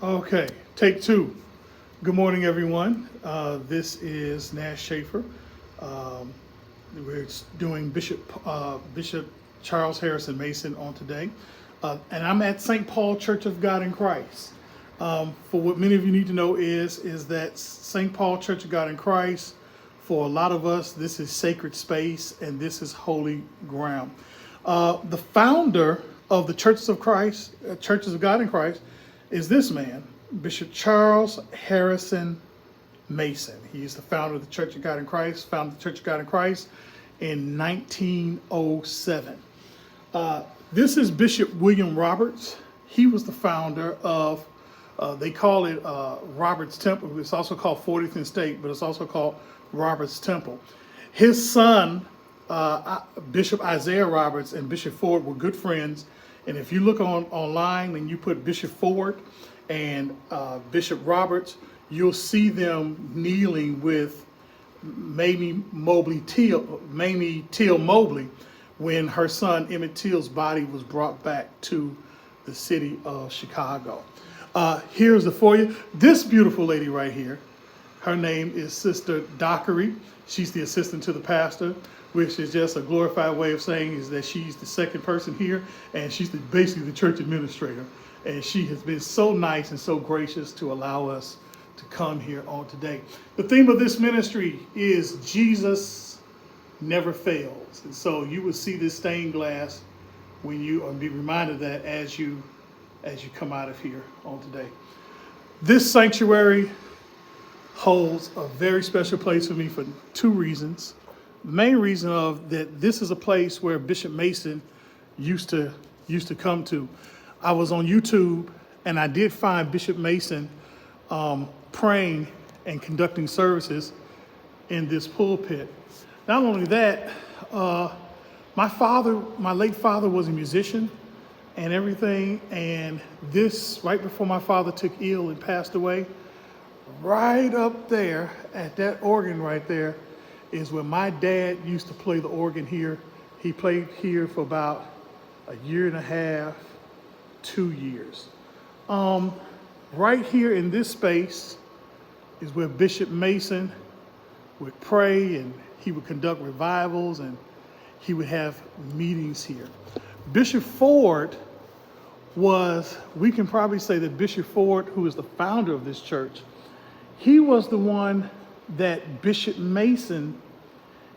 Okay, take two. Good morning, everyone. This is Nash Schaefer. Um, we're doing Bishop Charles Harrison Mason on today. And I'm at St. Paul Church of God in Christ. For what many of you need to know is that St. Paul Church of God in Christ, for a lot of us, this is sacred space and this is holy ground. The founder of the Churches of Christ, Churches of God in Christ, is this man, Bishop Charles Harrison Mason. He is the founder of the Church of God in Christ, founded the Church of God in Christ in 1907. This is Bishop William Roberts. He was the founder of, they call it Roberts Temple. It's also called 40th and State, but it's also called Roberts Temple. His son, Bishop Isaiah Roberts and Bishop Ford were good friends. And if you look online and you put Bishop Ford and Bishop Roberts, you'll see them kneeling with Mamie Till Mobley when her son Emmett Till's body was brought back to the city of Chicago. Here's the foyer. This beautiful lady right here, her name is Sister Dockery. She's the assistant to the pastor, which is just a glorified way of saying is that she's the second person here, and she's basically the church administrator. And she has been so nice and so gracious to allow us to come here on today. The theme of this ministry is Jesus never fails. And so you will see this stained glass when you or be reminded of that as you come out of here on today. This sanctuary holds a very special place for me for two reasons. The main reason of that this is a place where Bishop Mason used to come to. I was on YouTube and I did find Bishop Mason praying and conducting services in this pulpit. Not only that, my late father was a musician and everything, and this, right before my father took ill and passed away, right up there at that organ right there is where my dad used to play the organ here. He played here for about a year and a half, 2 years. Right here in this space is where Bishop Mason would pray and he would conduct revivals and he would have meetings here. Bishop Ford we can probably say that Bishop Ford, who is the founder of this church, he was the one that Bishop Mason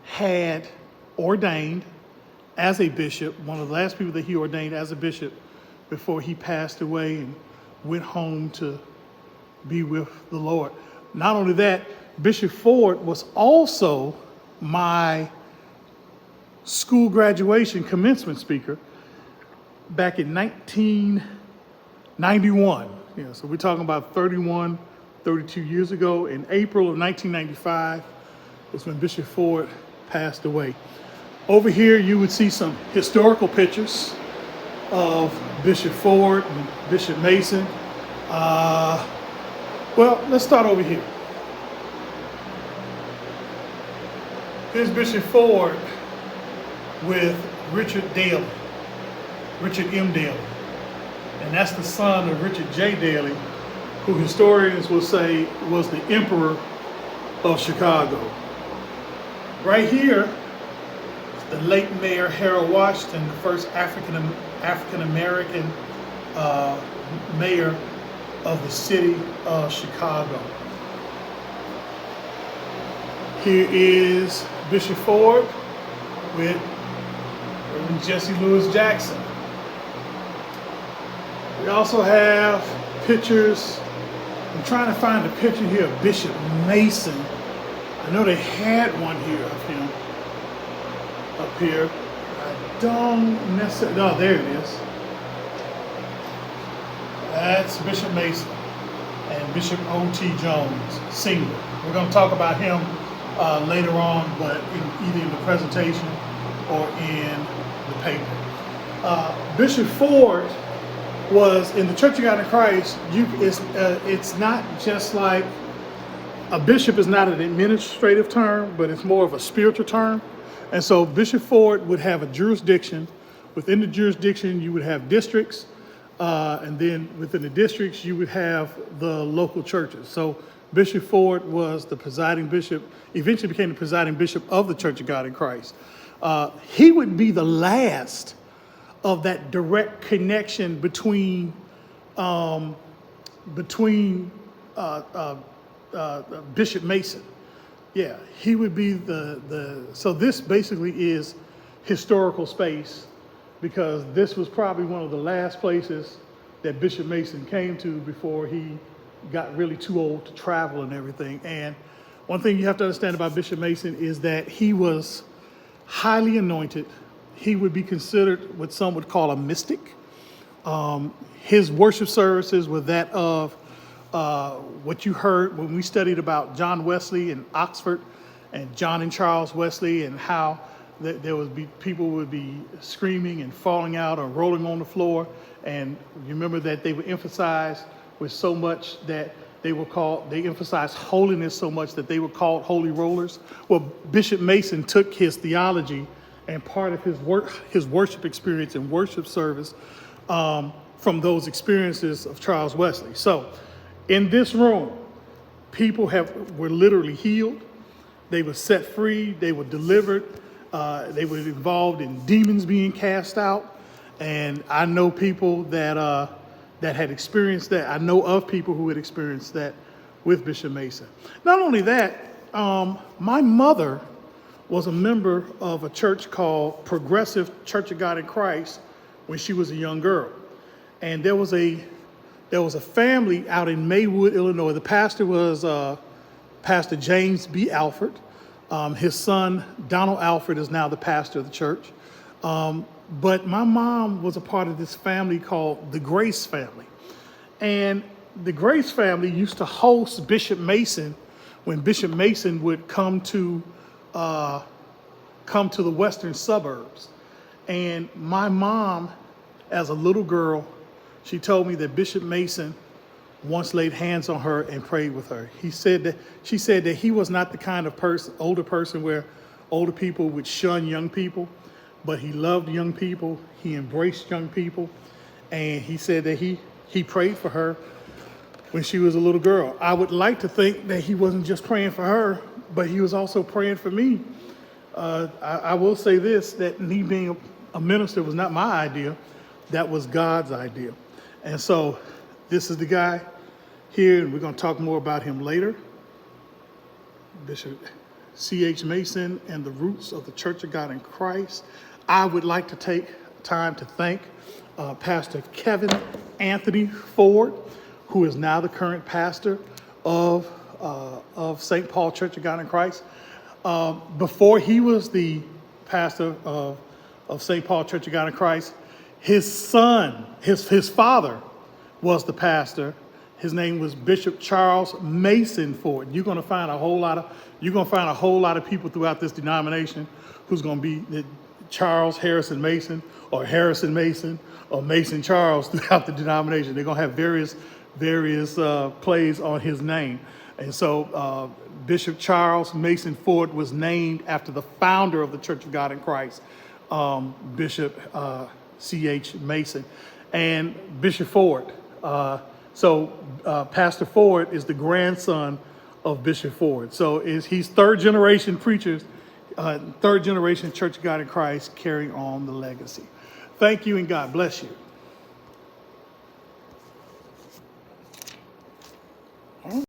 had ordained as a bishop, one of the last people that he ordained as a bishop before he passed away and went home to be with the Lord. Not only that, Bishop Ford was also my school graduation commencement speaker back in 1991. So we're talking about 32 years ago. In April of 1995 was when Bishop Ford passed away. Over here, you would see some historical pictures of Bishop Ford and Bishop Mason. Well, let's start over here. Here's Bishop Ford with Richard M. Daley. And that's the son of Richard J. Daley, who historians will say was the emperor of Chicago. Right here, the late Mayor Harold Washington, the first African-American mayor of the city of Chicago. Here is Bishop Ford with Reverend Jesse Lewis Jackson. We also have pictures. I'm trying to find a picture here of Bishop Mason. I know they had one here of him up here. I don't necessarily, oh, there it is. That's Bishop Mason and Bishop O.T. Jones, Sr. We're going to talk about him later on, but either in the presentation or in the paper. Bishop Ford was in the Church of God in Christ. It's not just like a bishop is not an administrative term, but it's more of a spiritual term. And so Bishop Ford would have a jurisdiction. Within the jurisdiction, you would have districts. And then within the districts, you would have the local churches. So Bishop Ford was the presiding bishop, eventually became the presiding bishop of the Church of God in Christ. He would be the last of that direct connection between Bishop Mason. Yeah, he would be so this basically is historical space, because this was probably one of the last places that Bishop Mason came to before he got really too old to travel and everything. And one thing you have to understand about Bishop Mason is that he was highly anointed. He would be considered what some would call a mystic. His worship services were that of what you heard when we studied about John Wesley in Oxford and John and Charles Wesley, and how people would be screaming and falling out or rolling on the floor. And you remember that they would emphasize with so much that they emphasized holiness so much that they were called holy rollers. Well, Bishop Mason took his theology and part of his worship experience and worship service from those experiences of Charles Wesley. So in this room, people were literally healed. They were set free. They were delivered. They were involved in demons being cast out. And I know people that had experienced that. I know of people who had experienced that with Bishop Mason. Not only that, my mother was a member of a church called Progressive Church of God in Christ when she was a young girl. And there was a family out in Maywood, Illinois. The pastor was Pastor James B. Alford. His son, Donald Alford, is now the pastor of the church. But my mom was a part of this family called the Grace family. And the Grace family used to host Bishop Mason when Bishop Mason would come to the western suburbs. And my mom, as a little girl, she told me that Bishop Mason once laid hands on her and prayed with her. She said that he was not the kind of older person where older people would shun young people, but he loved young people. He embraced young people. And he said that he prayed for her when she was a little girl. I would like to think that he wasn't just praying for her, but he was also praying for me. I will say this, that me being a minister was not my idea. That was God's idea. And so this is the guy here, and we're going to talk more about him later. Bishop C.H. Mason and the roots of the Church of God in Christ. I would like to take time to thank Pastor Kevin Anthony Ford, who is now the current pastor of St. Paul Church of God in Christ. Before he was the pastor of St. Paul Church of God in Christ, his son, his father was the pastor. His name was Bishop Charles Mason Ford. You're going to find a whole lot of people throughout this denomination who's going to be Charles Harrison Mason or Harrison Mason or Mason Charles throughout the denomination. They're going to have various plays on his name. And so Bishop Charles Mason Ford was named after the founder of the Church of God in Christ, Bishop C.H. Mason. And Bishop Ford. Pastor Ford is the grandson of Bishop Ford. So he's third generation preachers, third generation Church of God in Christ, carrying on the legacy. Thank you, and God bless you.